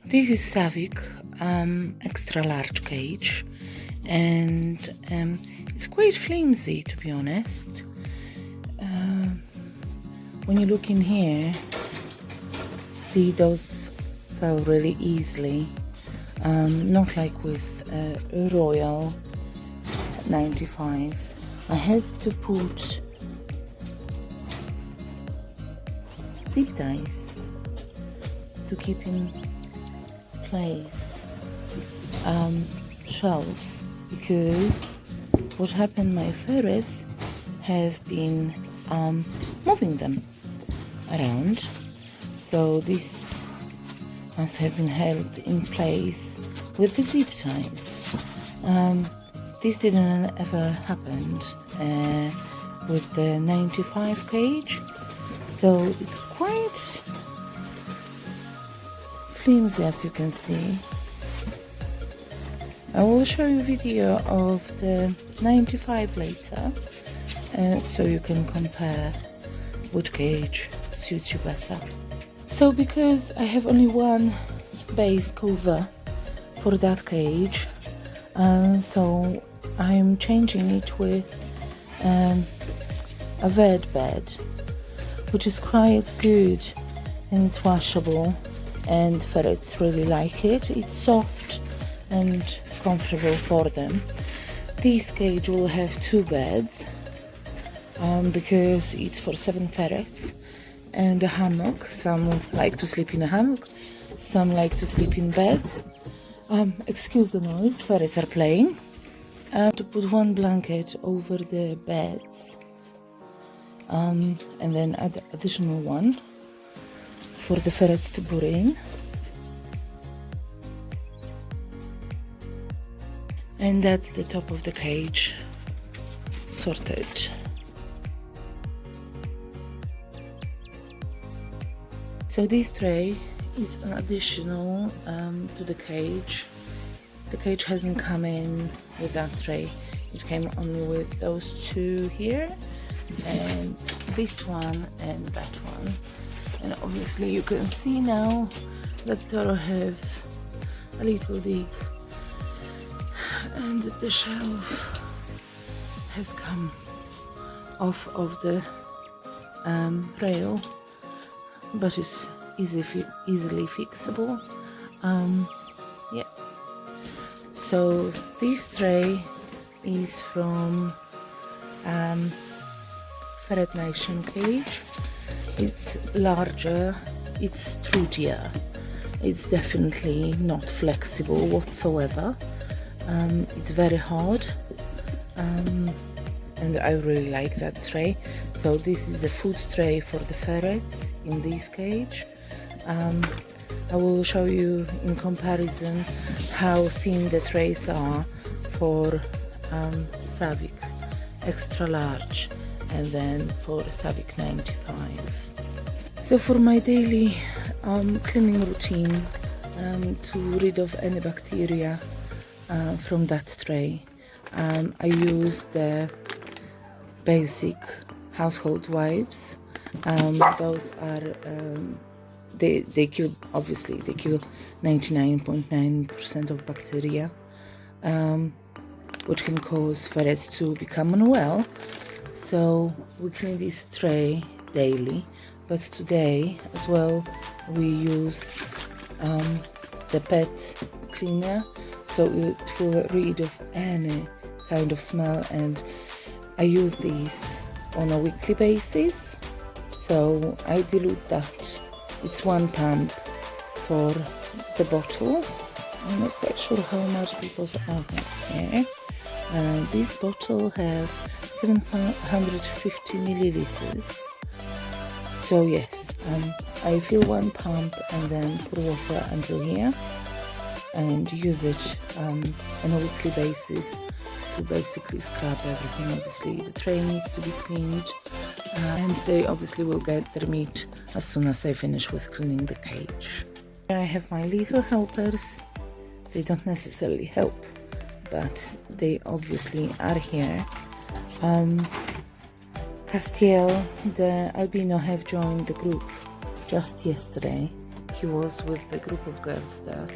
This is Savic extra large cage, and it's quite flimsy, to be honest. When you look in here, see, those fell really easily, not like with Royal 95. I had to put zip ties to keep in place shelves, because what happened, my ferrets have been moving them around, so this must have been held in place with the zip ties. This didn't ever happen with the 95 cage, so it's quite flimsy, as you can see. I will show you a video of the 95 later, so you can compare which cage suits you better. So because I have only one base cover for that cage, so I'm changing it with a red bed, which is quite good and it's washable, and ferrets really like it. It's soft and comfortable for them. This cage will have two beds because it's for 7 ferrets, and a hammock. Some like to sleep in a hammock, some like to sleep in beds. Excuse the noise, ferrets are playing. To put one blanket over the beds, and then additional one for the ferrets to put in. And that's the top of the cage sorted. So this tray is an additional to the cage. The cage hasn't come in with that tray. It came only with those two here, and this one and that one. And obviously you can see now that they have a little dig, and the shelf has come off of the rail, but it's easily fixable. Yeah. So this tray is from Ferret Nation cage. It's larger, it's sturdier, it's definitely not flexible whatsoever. It's very hard, and I really like that tray. So this is a food tray for the ferrets in this cage. I will show you in comparison how thin the trays are for Savic extra large and then for Savic 95. So for my daily cleaning routine, to rid of any bacteria from that tray, I use the basic household wipes. Those are they kill, obviously they kill 99.9% of bacteria, which can cause ferrets to become unwell. So we clean this tray daily, but today as well we use the pet cleaner, so it will rid of any kind of smell, and I use these on a weekly basis. So I dilute that. It's 1 pump for the bottle. I'm not quite sure how much this bottle here. This bottle has 750 milliliters. So yes, I fill 1 pump and then pour water until here, and use it on a weekly basis to basically scrub everything. Obviously the tray needs to be cleaned, and they obviously will get their meat as soon as I finish with cleaning the cage. I have my little helpers. They don't necessarily help, but they obviously are here. Castiel, the albino, have joined the group just yesterday. he was with a group of girls there,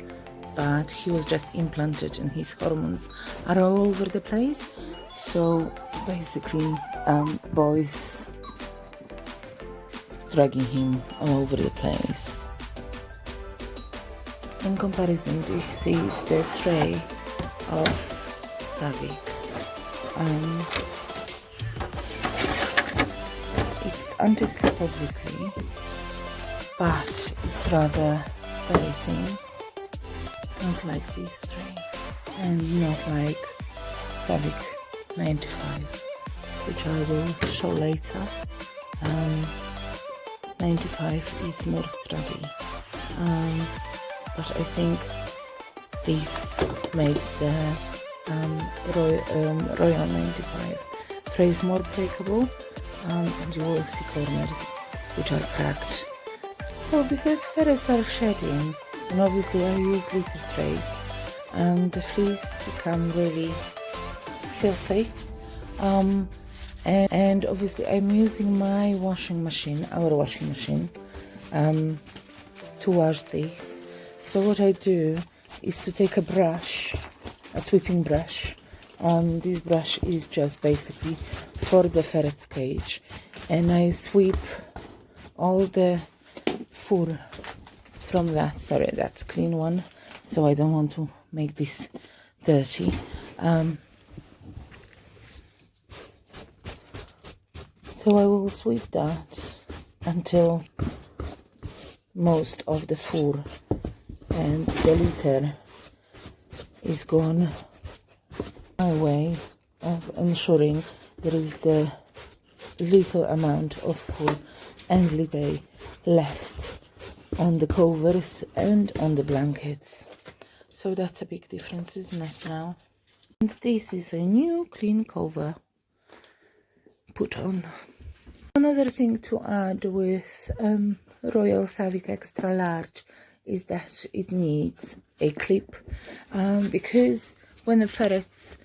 but he was just implanted and his hormones are all over the place. So basically boys dragging him all over the place. In comparison, this is the tray of Savic. It's anti-slip obviously, but it's rather very thin, not like these trays, and not like Savic 95, which I will show later. 95 is more sturdy, but I think this made the Royal 95 trays more breakable, and you will see corners which are cracked. So because ferrets are shedding, and obviously I use litter trays, the fleas become really filthy, and obviously I'm using my washing machine, our washing machine, to wash these. So what I do is to take a brush, a sweeping brush. This brush is just basically for the ferret's cage, and I sweep all the fur from that. Sorry, that's clean one, so I don't want to make this dirty. So I will sweep that until most of the fur and the litter is gone. My way of ensuring there is the little amount of fur and litter left on the covers and on the blankets. So that's a big difference, isn't it now? And this is a new clean cover put on. Another thing to add with Royal Savic Extra Large is that it needs a clip, because when the ferrets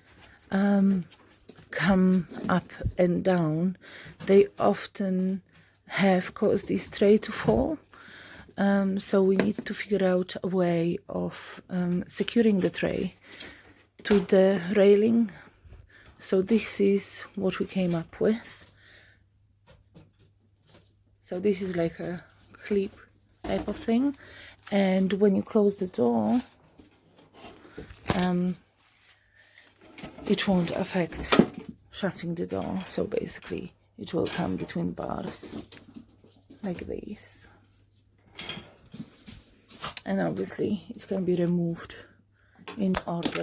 come up and down, they often have caused this tray to fall. So we need to figure out a way of securing the tray to the railing. So this is what we came up with. So this is like a clip type of thing, and when you close the door, it won't affect shutting the door. So basically it will come between bars like this, and obviously it can be removed in order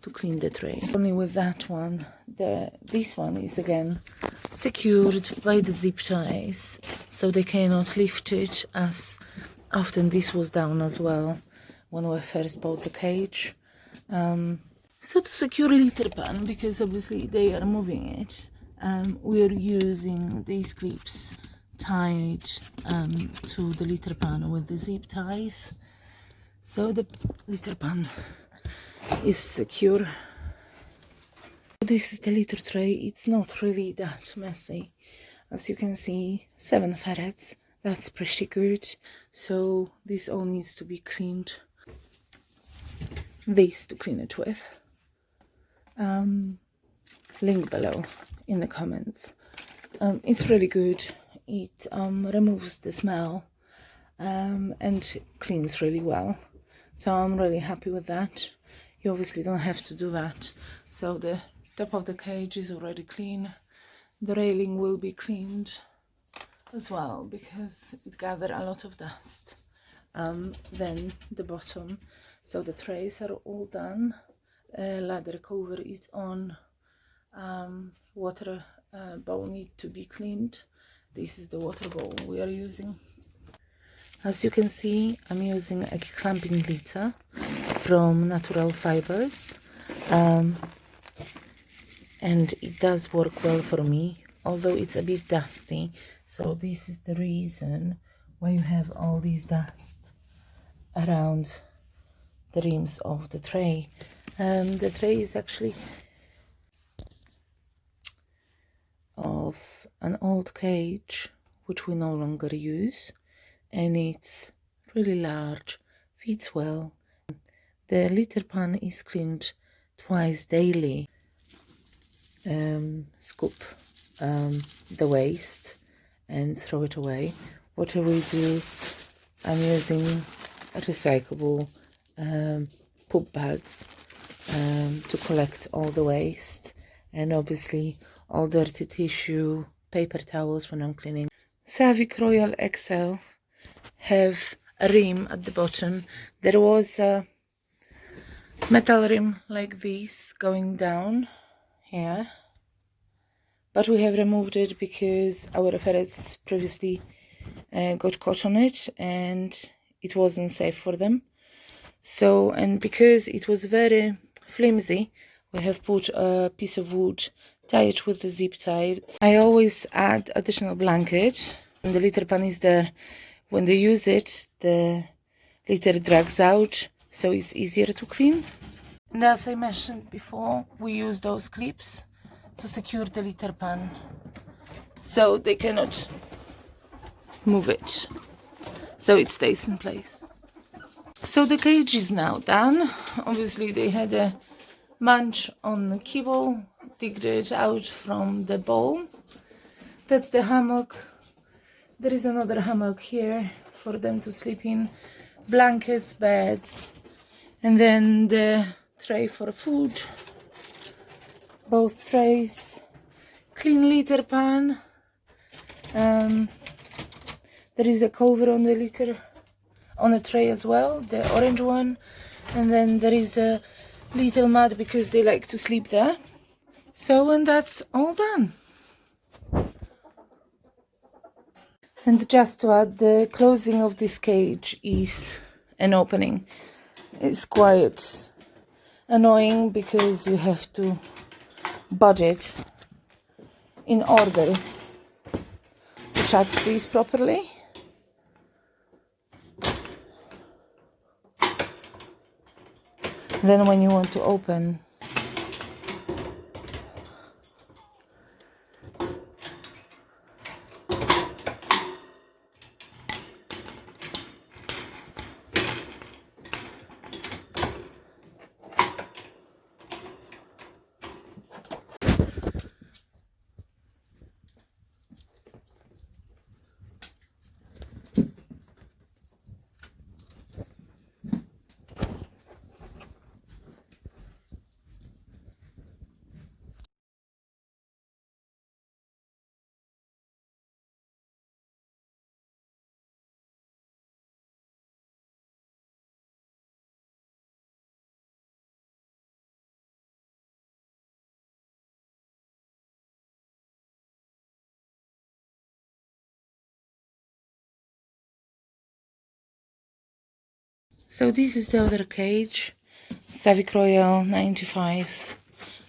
to clean the tray. Only with that one, this one is again secured by the zip ties, so they cannot lift it, as often this was down as well when we first bought the cage. So to secure litter pan, because obviously they are moving it, we are using these clips tied to the litter pan with the zip ties, so the litter pan is secure. This is the litter tray. It's not really that messy. As you can see, 7 ferrets. That's pretty good. So this all needs to be cleaned. This to clean it with. Link below in the comments. It's really good. It removes the smell and cleans really well. So I'm really happy with that. You obviously don't have to do that. So the top of the cage is already clean. The railing will be cleaned as well because it gathered a lot of dust. Then the bottom. So the trays are all done. Ladder cover is on. Water bowl need to be cleaned. This is the water bowl we are using. As you can see, I'm using a clamping litter from Natural Fibers, and it does work well for me, although it's a bit dusty. So this is the reason why you have all these dust around the rims of the tray. The tray is actually of an old cage which we no longer use, and it's really large, fits well. The litter pan is cleaned twice daily. Scoop the waste and throw it away. What do we do? I'm using recyclable poop bags to collect all the waste, and obviously all dirty tissue, paper towels when I'm cleaning. Savic Royal XL have a rim at the bottom. There was a metal rim like this going down here, but we have removed it because our ferrets previously got caught on it and it wasn't safe for them. So, and because it was very flimsy, we have put a piece of wood, tie it with the zip tie. I always add additional blanket when the litter pan is there. When they use it, the litter drags out, so it's easier to clean. And as I mentioned before, we use those clips to secure the litter pan so they cannot move it, so it stays in place. So the cage is now done. Obviously they had a munch on the kibble, digged it out from the bowl. That's the hammock. There is another hammock here for them to sleep in, blankets, beds, and then the tray for food, both trays, clean litter pan. There is a cover on the litter, on a tray as well, the orange one, and then there is a little mat because they like to sleep there. So, and that's all done. And just to add, the closing of this cage is an opening. It's quite annoying because you have to budget in order to shut these properly. Then when you want to open, so this is the other cage, Savic Royal 95.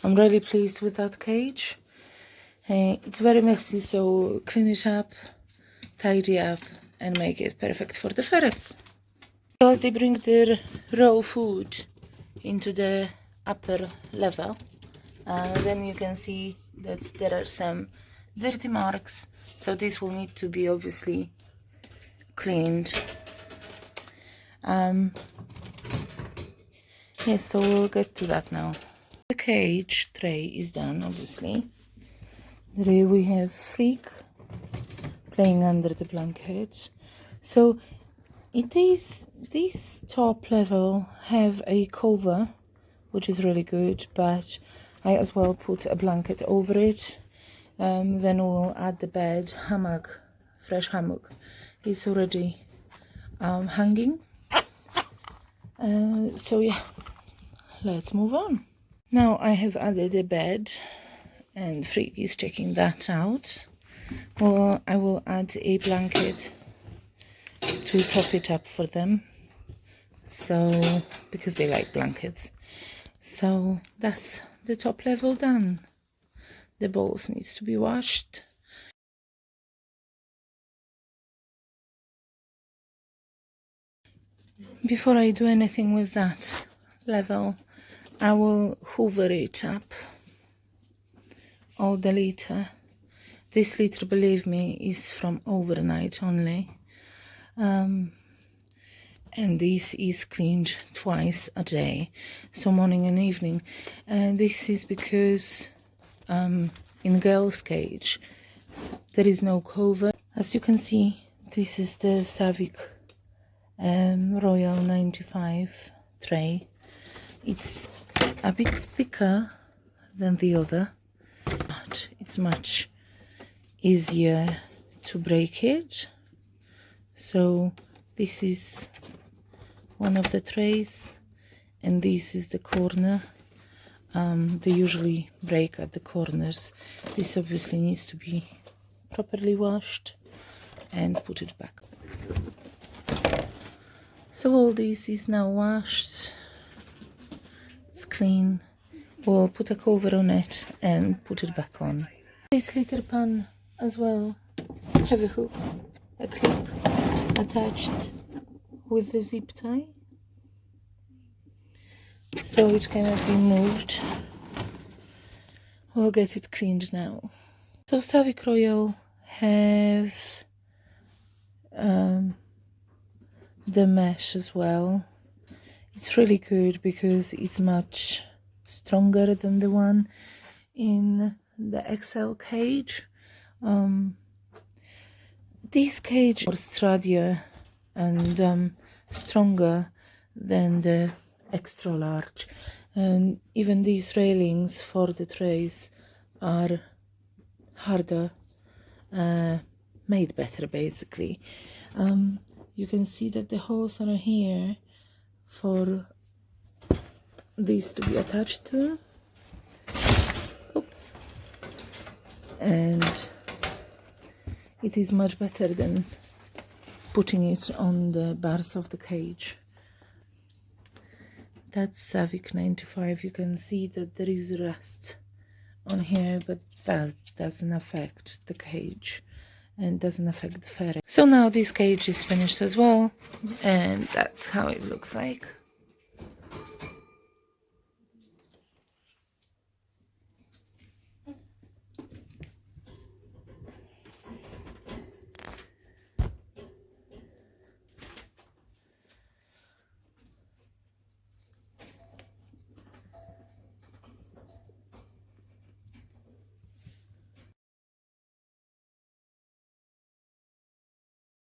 I'm really pleased with that cage. It's very messy, so clean it up, tidy up, and make it perfect for the ferrets. Because they bring their raw food into the upper level, then you can see that there are some dirty marks, so this will need to be obviously cleaned. Yes, so we'll get to that now. The cage tray is done, obviously. There we have Freak playing under the blanket. So it is, this top level have a cover, which is really good, but I as well put a blanket over it. Then we'll add the bed, hammock, fresh hammock is already hanging. So yeah, let's move on. Now I have added a bed and Freak is checking that out. Well, I will add a blanket to top it up for them, so because they like blankets. So that's the top level done. The bowls needs to be washed. Before I do anything with that level, I will hoover it up, all the litter. This litter, believe me, is from overnight only. and this is cleaned twice a day, so morning and evening. And this is because in girls' cage there is no cover. As you can see, this is the Savic Royal 95 tray. It's a bit thicker than the other, but it's much easier to break it. So this is one of the trays, and this is the corner. They usually break at the corners. This obviously needs to be properly washed and put it back. So all this is now washed, it's clean. We'll put a cover on it and put it back on. This litter pan as well have a hook, a clip attached with the zip tie, so it cannot be moved. We'll get it cleaned now. So Savic Royal have the mesh as well. It's really good because it's much stronger than the one in the XL cage. This cage is sturdier and stronger than the extra large, and even these railings for the trays are harder, made better basically. You can see that the holes are here for these to be attached to. Oops. And it is much better than putting it on the bars of the cage. That's Savic 95. You can see that there is rust on here, but that doesn't affect the cage and doesn't affect the ferret. So now this cage is finished as well, and that's how it looks like.